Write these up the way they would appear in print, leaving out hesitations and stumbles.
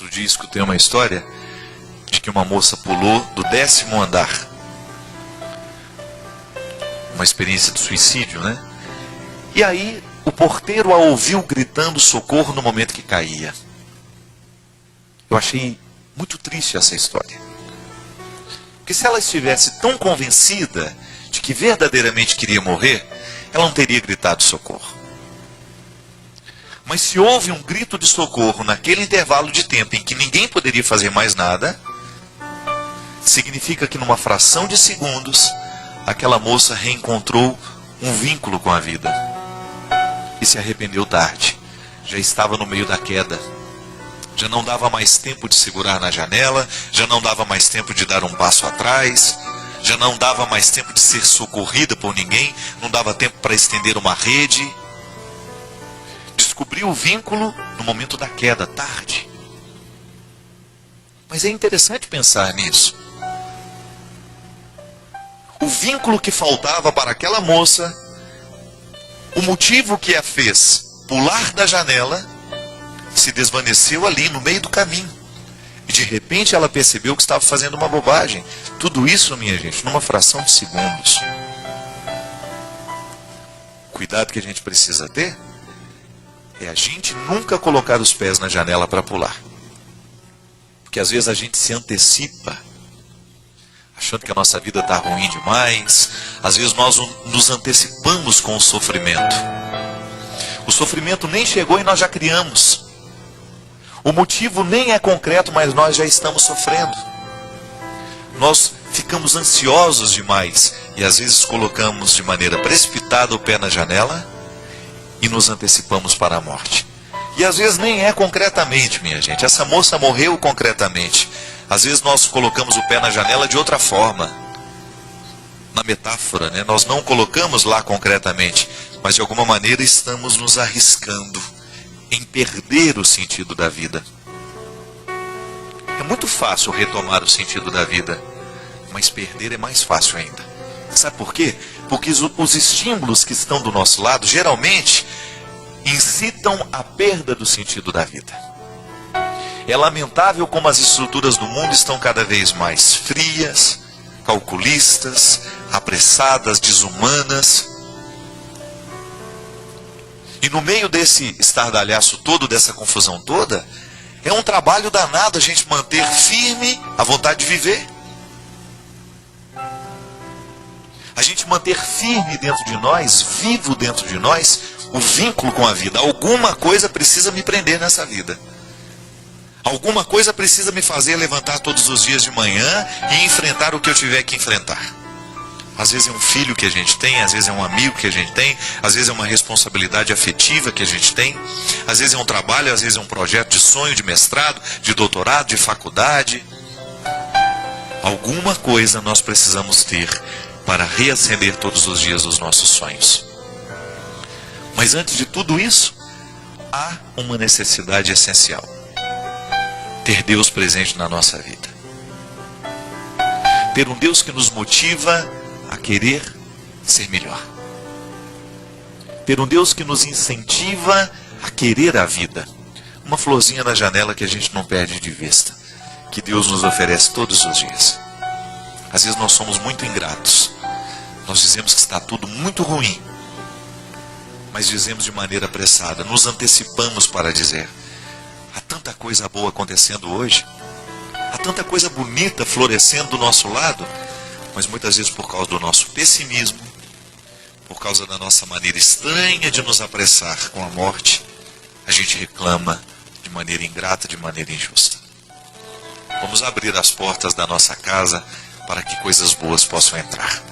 Outro dia escutei uma história de que uma moça pulou do 10º andar. Uma experiência de suicídio, né? E aí o porteiro a ouviu gritando socorro no momento que caía. Eu achei muito triste essa história. Porque se ela estivesse tão convencida de que verdadeiramente queria morrer, ela não teria gritado socorro. Mas se houve um grito de socorro naquele intervalo de tempo em que ninguém poderia fazer mais nada, significa que numa fração de segundos, aquela moça reencontrou um vínculo com a vida. E se arrependeu tarde. Já estava no meio da queda. Já não dava mais tempo de segurar na janela, já não dava mais tempo de dar um passo atrás, já não dava mais tempo de ser socorrida por ninguém, não dava tempo para estender uma rede. Descobriu o vínculo no momento da queda, tarde. Mas é interessante pensar nisso. O vínculo que faltava para aquela moça, o motivo que a fez pular da janela, se desvaneceu ali no meio do caminho. E de repente ela percebeu que estava fazendo uma bobagem. Tudo isso, minha gente, numa fração de segundos. Cuidado que a gente precisa ter é a gente nunca colocar os pés na janela para pular. Porque às vezes a gente se antecipa, achando que a nossa vida está ruim demais. Às vezes nós nos antecipamos com o sofrimento. O sofrimento nem chegou e nós já criamos. O motivo nem é concreto, mas nós já estamos sofrendo. Nós ficamos ansiosos demais e às vezes colocamos de maneira precipitada o pé na janela e nos antecipamos para a morte. E às vezes nem é concretamente, minha gente. Essa moça morreu concretamente. Às vezes nós colocamos o pé na janela de outra forma. Na metáfora, né? Nós não colocamos lá concretamente, mas de alguma maneira estamos nos arriscando em perder o sentido da vida. É muito fácil retomar o sentido da vida, mas perder é mais fácil ainda. Sabe por quê? Porque os estímulos que estão do nosso lado, geralmente, incitam a perda do sentido da vida. É lamentável como as estruturas do mundo estão cada vez mais frias, calculistas, apressadas, desumanas. E no meio desse estardalhaço todo, dessa confusão toda, é um trabalho danado a gente manter firme a vontade de viver. A gente manter firme dentro de nós, vivo dentro de nós, o vínculo com a vida. Alguma coisa precisa me prender nessa vida. Alguma coisa precisa me fazer levantar todos os dias de manhã e enfrentar o que eu tiver que enfrentar. Às vezes é um filho que a gente tem, às vezes é um amigo que a gente tem, às vezes é uma responsabilidade afetiva que a gente tem, às vezes é um trabalho, às vezes é um projeto de sonho, de mestrado, de doutorado, de faculdade. Alguma coisa nós precisamos ter para reacender todos os dias os nossos sonhos. Mas antes de tudo isso, há uma necessidade essencial: ter Deus presente na nossa vida. Ter um Deus que nos motiva a querer ser melhor. Ter um Deus que nos incentiva a querer a vida. Uma florzinha na janela que a gente não perde de vista, que Deus nos oferece todos os dias. Às vezes nós somos muito ingratos. Nós dizemos que está tudo muito ruim, mas dizemos de maneira apressada, nos antecipamos para dizer: há tanta coisa boa acontecendo hoje, há tanta coisa bonita florescendo do nosso lado, mas muitas vezes por causa do nosso pessimismo, por causa da nossa maneira estranha de nos apressar com a morte, a gente reclama de maneira ingrata, de maneira injusta. Vamos abrir as portas da nossa casa para que coisas boas possam entrar.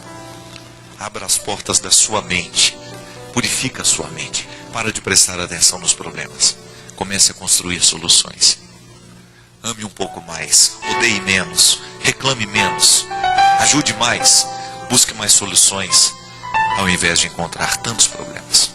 Abra as portas da sua mente, purifica a sua mente, para de prestar atenção nos problemas. Comece a construir soluções. Ame um pouco mais, odeie menos, reclame menos, ajude mais, busque mais soluções, ao invés de encontrar tantos problemas.